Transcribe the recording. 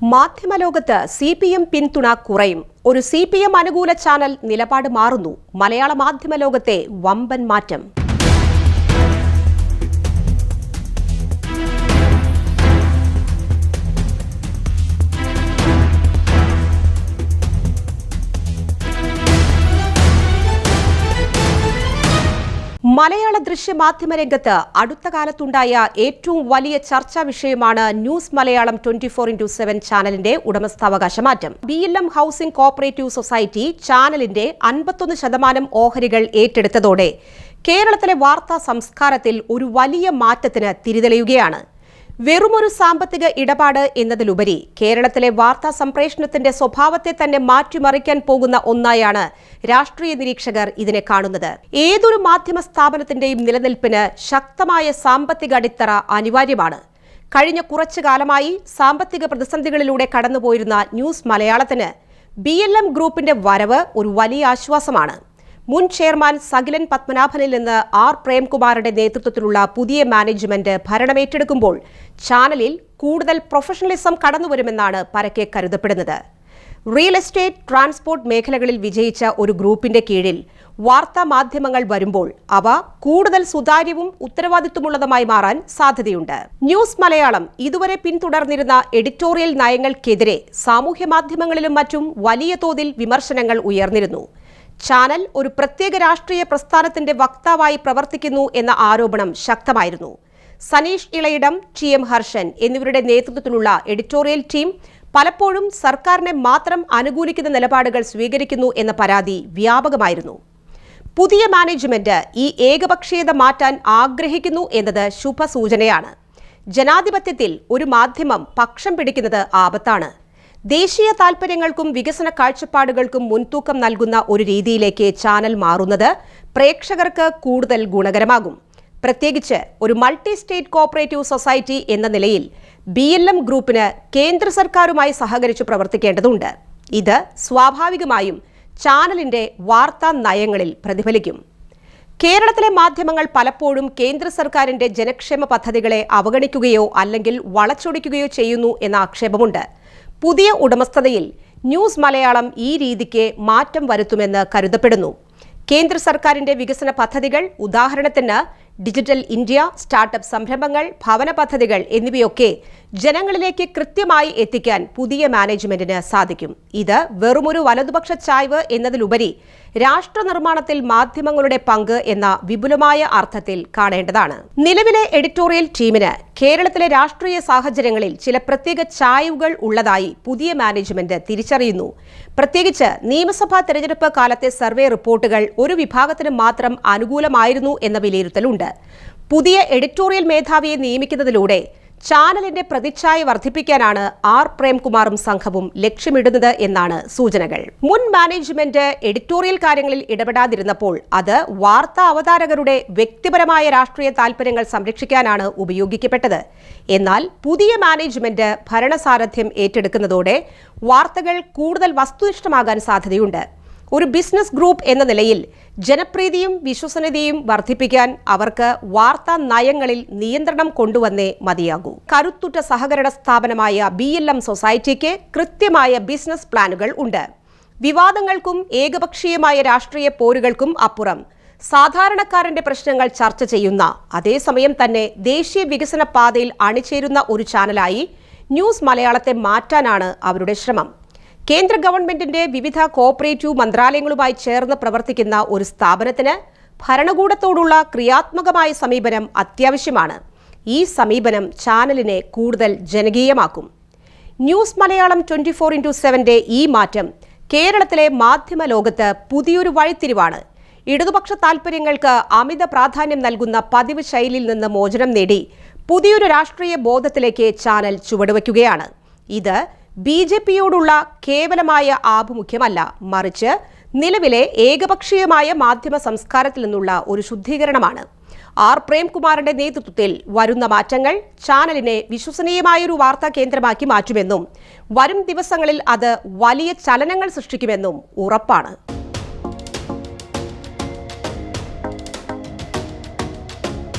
മാധ്യമലോകത്ത് CPM പിന്തുണ കുറയും. ഒരു CPM അനുകൂല ചാനൽ നിലപാട് മാറുന്നു. മലയാള മാധ്യമലോകത്തെ വമ്പൻ മാറ്റം. മലയാള ദൃശ്യമാധ്യമ രംഗത്ത് അടുത്ത കാലത്തുണ്ടായ ഏറ്റവും വലിയ ചർച്ചാ വിഷയമാണ് ന്യൂസ് മലയാളം 24x7 ചാനലിന്റെ ഉടമസ്ഥാവകാശ മാറ്റം. BLM ഹൗസിംഗ് കോഓപ്പറേറ്റീവ് സൊസൈറ്റി ചാനലിന്റെ 51% ഓഹരികൾ ഏറ്റെടുത്തതോടെ കേരളത്തിലെ വാർത്താ സംസ്കാരത്തിൽ ഒരു വലിയ മാറ്റത്തിന് തിരിതെളിയുകയാണ്. വെറുമൊരു സാമ്പത്തിക ഇടപാട് എന്നതിലുപരി കേരളത്തിലെ വാർത്താ സംപ്രേഷണത്തിന്റെ സ്വഭാവത്തെ തന്നെ മാറ്റിമറിക്കാൻ പോകുന്ന ഒന്നായാണ് രാഷ്ട്രീയ നിരീക്ഷകർ ഇതിനെ കാണുന്നത്. ഏതൊരു മാധ്യമ സ്ഥാപനത്തിന്റെയും നിലനിൽപ്പിന് ശക്തമായ സാമ്പത്തിക അടിത്തറ അനിവാര്യമാണ്. കഴിഞ്ഞ കുറച്ചു കാലമായി സാമ്പത്തിക പ്രതിസന്ധികളിലൂടെ കടന്നുപോയിരുന്ന ന്യൂസ് മലയാളത്തിന് BLM ഗ്രൂപ്പിന്റെ വരവ് ഒരു വലിയ ആശ്വാസമാണ്. മുൻ ചെയർമാൻ സകിലൻ പത്മനാഭനിൽ നിന്ന് പ്രേംകുമാറിന്റെ നേതൃത്വത്തിലുള്ള പുതിയ മാനേജ്മെന്റ് ഭരണമേറ്റെടുക്കുമ്പോൾ ചാനലിൽ കൂടുതൽ പ്രൊഫഷണലിസം കടന്നുവരുമെന്നാണ് പരക്കെ കരുതപ്പെടുന്നത്. റിയൽ എസ്റ്റേറ്റ്, ട്രാൻസ്പോർട്ട് മേഖലകളിൽ വിജയിച്ച ഒരു ഗ്രൂപ്പിന്റെ കീഴിൽ വാർത്താ മാധ്യമങ്ങൾ വരുമ്പോൾ അവ കൂടുതൽ സുതാര്യവും ഉത്തരവാദിത്വമുള്ളതുമായി മാറാൻ സാധ്യതയുണ്ട്. ന്യൂസ് മലയാളം ഇതുവരെ പിന്തുടർന്നിരുന്ന എഡിറ്റോറിയൽ നയങ്ങൾക്കെതിരെ സാമൂഹ്യ മാധ്യമങ്ങളിലും മറ്റും വലിയ തോതിൽ വിമർശനങ്ങൾ ഉയർന്നിരുന്നു. ചാനൽ ഒരു പ്രത്യേക രാഷ്ട്രീയ പ്രസ്ഥാനത്തിന്റെ വക്താവായി പ്രവർത്തിക്കുന്നു എന്ന ആരോപണം ശക്തമായിരുന്നു. സനീഷ് ഇളയിടം, TM ഹർഷൻ എന്നിവരുടെ നേതൃത്വത്തിലുള്ള എഡിറ്റോറിയൽ ടീം പലപ്പോഴും സർക്കാരിനെ മാത്രം അനുകൂലിക്കുന്ന നിലപാടുകൾ സ്വീകരിക്കുന്നു എന്ന പരാതി വ്യാപകമായിരുന്നു. പുതിയ മാനേജ്മെന്റ് ഈ ഏകപക്ഷീയത മാറ്റാൻ ആഗ്രഹിക്കുന്നു എന്നത് ശുഭസൂചനയാണ്. ജനാധിപത്യത്തിൽ ഒരു മാധ്യമം പക്ഷം പിടിക്കുന്നത് ആപത്താണ്. ദേശീയ താൽപര്യങ്ങൾക്കും വികസന കാഴ്ചപ്പാടുകൾക്കും മുൻതൂക്കം നൽകുന്ന ഒരു രീതിയിലേക്ക് ചാനൽ മാറുന്നത് പ്രേക്ഷകർക്ക് കൂടുതൽ ഗുണകരമാകും. പ്രത്യേകിച്ച് ഒരു മൾട്ടി സ്റ്റേറ്റ് കോഓപ്പറേറ്റീവ് സൊസൈറ്റി എന്ന നിലയിൽ BLM ഗ്രൂപ്പിന് കേന്ദ്ര സർക്കാരുമായി സഹകരിച്ച് പ്രവർത്തിക്കേണ്ടതുണ്ട്. ഇത് സ്വാഭാവികമായും ചാനലിന്റെ വാർത്താ നയങ്ങളിൽ പ്രതിഫലിക്കും. കേരളത്തിലെ മാധ്യമങ്ങൾ പലപ്പോഴും കേന്ദ്ര സർക്കാരിന്റെ ജനക്ഷേമ പദ്ധതികളെ അവഗണിക്കുകയോ അല്ലെങ്കിൽ വളച്ചൊടിക്കുകയോ ചെയ്യുന്നു എന്ന ആക്ഷേപമുണ്ട്. പുതിയ ഉടമസ്ഥതയിൽ ന്യൂസ് മലയാളം ഈ രീതിക്ക് മാറ്റം വരുത്തുമെന്ന് കരുതപ്പെടുന്നു. കേന്ദ്ര സർക്കാരിന്റെ വികസന പദ്ധതികൾ, ഉദാഹരണത്തിന് ഡിജിറ്റൽ ഇന്ത്യ, സ്റ്റാർട്ടപ്പ് സംരംഭങ്ങൾ, ഭവന പദ്ധതികൾ എന്നിവയൊക്കെ ജനങ്ങളിലേക്ക് കൃത്യമായി എത്തിക്കാൻ പുതിയ മാനേജ്മെന്റിന് സാധിക്കും. ഇത് വെറുമൊരു വലതുപക്ഷ ചായ്വ് എന്നതിലുപരി രാഷ്ട്ര നിർമ്മാണത്തിൽ മാധ്യമങ്ങളുടെ പങ്ക് എന്ന വിപുലമായ അർത്ഥത്തിൽ കാണേണ്ടതാണ്. നിലവിലെ എഡിറ്റോറിയൽ ടീമിന് കേരളത്തിലെ രാഷ്ട്രീയ സാഹചര്യങ്ങളിൽ ചില പ്രത്യേക ചായ്വുകൾ ഉള്ളതായി പുതിയ മാനേജ്മെന്റ് തിരിച്ചറിയുന്നു. പ്രത്യേകിച്ച് നിയമസഭാ തെരഞ്ഞെടുപ്പ് കാലത്തെ സർവേ റിപ്പോർട്ടുകൾ ഒരു വിഭാഗത്തിന് മാത്രം അനുകൂലമായിരുന്നു എന്ന വിലയിരുത്തലുണ്ട്. പുതിയ എഡിറ്റോറിയൽ മേധാവിയെ നിയമിക്കുന്നതിലൂടെ ചാനലിന്റെ പ്രതിച്ഛായ വർദ്ധിപ്പിക്കാനാണ് പ്രേംകുമാറും സംഘവും ലക്ഷ്യമിടുന്നത് എന്നാണ് സൂചനകൾ. മുൻ മാനേജ്മെന്റ് എഡിറ്റോറിയൽ കാര്യങ്ങളിൽ ഇടപെടാതിരുന്നപ്പോൾ അത് വാർത്താ അവതാരകരുടെ വ്യക്തിപരമായ രാഷ്ട്രീയ താൽപര്യങ്ങൾ സംരക്ഷിക്കാനാണ് ഉപയോഗിക്കപ്പെട്ടത്. എന്നാൽ പുതിയ മാനേജ്മെന്റ് ഭരണസാരഥ്യം ഏറ്റെടുക്കുന്നതോടെ വാർത്തകൾ കൂടുതൽ വസ്തുനിഷ്ഠമാകാൻ സാധ്യതയുണ്ട്. ഒരു ബിസിനസ് ഗ്രൂപ്പ് എന്ന നിലയിൽ ജനപ്രീതിയും വിശ്വസനീയതയും വർദ്ധിപ്പിക്കാൻ അവർക്ക് വാർത്താ നയങ്ങളിൽ നിയന്ത്രണം കൊണ്ടുവന്നേ മതിയാകൂ. കരുത്തുറ്റ സഹകരണ സ്ഥാപനമായ BLM സൊസൈറ്റിക്ക് കൃത്യമായ ബിസിനസ് പ്ലാനുകൾ ഉണ്ട്. വിവാദങ്ങൾക്കും ഏകപക്ഷീയമായ രാഷ്ട്രീയ പോരുകൾക്കും അപ്പുറം സാധാരണക്കാരന്റെ പ്രശ്നങ്ങൾ ചർച്ച ചെയ്യുന്ന, അതേസമയം തന്നെ ദേശീയ വികസന പാതയിൽ അണിചേരുന്ന ഒരു ചാനലായി ന്യൂസ് മലയാളത്തെ മാറ്റാനാണ് അവരുടെ ശ്രമം. കേന്ദ്ര ഗവൺമെന്റിന്റെ വിവിധ കോഓപ്പറേറ്റീവ് മന്ത്രാലയങ്ങളുമായി ചേർന്ന് പ്രവർത്തിക്കുന്ന ഒരു സ്ഥാപനത്തിന് ഭരണകൂടത്തോടുള്ള ക്രിയാത്മകമായ സമീപനം അത്യാവശ്യമാണ്. ഈ സമീപനം ചാനലിനെ കൂടുതൽ ജനകീയമാക്കും. ന്യൂസ് മലയാളം 24x7 ഈ മാറ്റം കേരളത്തിലെ മാധ്യമ ലോകത്ത് പുതിയൊരു വഴിത്തിരിവാണ്. ഇടതുപക്ഷ താൽപര്യങ്ങൾക്ക് അമിത പ്രാധാന്യം നൽകുന്ന പതിവ് ശൈലിയിൽ നിന്ന് മോചനം നേടി പുതിയൊരു രാഷ്ട്രീയ ബോധത്തിലേക്ക് ചാനൽ ചുവടുവയ്ക്കുകയാണ്. ഇത് BJPയോടുള്ള കേവലമായ ആഭിമുഖ്യമല്ല, മറിച്ച് നിലവിലെ ഏകപക്ഷീയമായ മാധ്യമ സംസ്കാരത്തിൽ നിന്നുള്ള ഒരു ശുദ്ധീകരണമാണ്. പ്രേംകുമാറിന്റെ നേതൃത്വത്തിൽ വരുന്ന മാറ്റങ്ങൾ ചാനലിനെ വിശ്വസനീയമായൊരു വാർത്താ കേന്ദ്രമാക്കി മാറ്റുമെന്നും വരും ദിവസങ്ങളിൽ അത് വലിയ ചലനങ്ങൾ സൃഷ്ടിക്കുമെന്നും ഉറപ്പാണ്.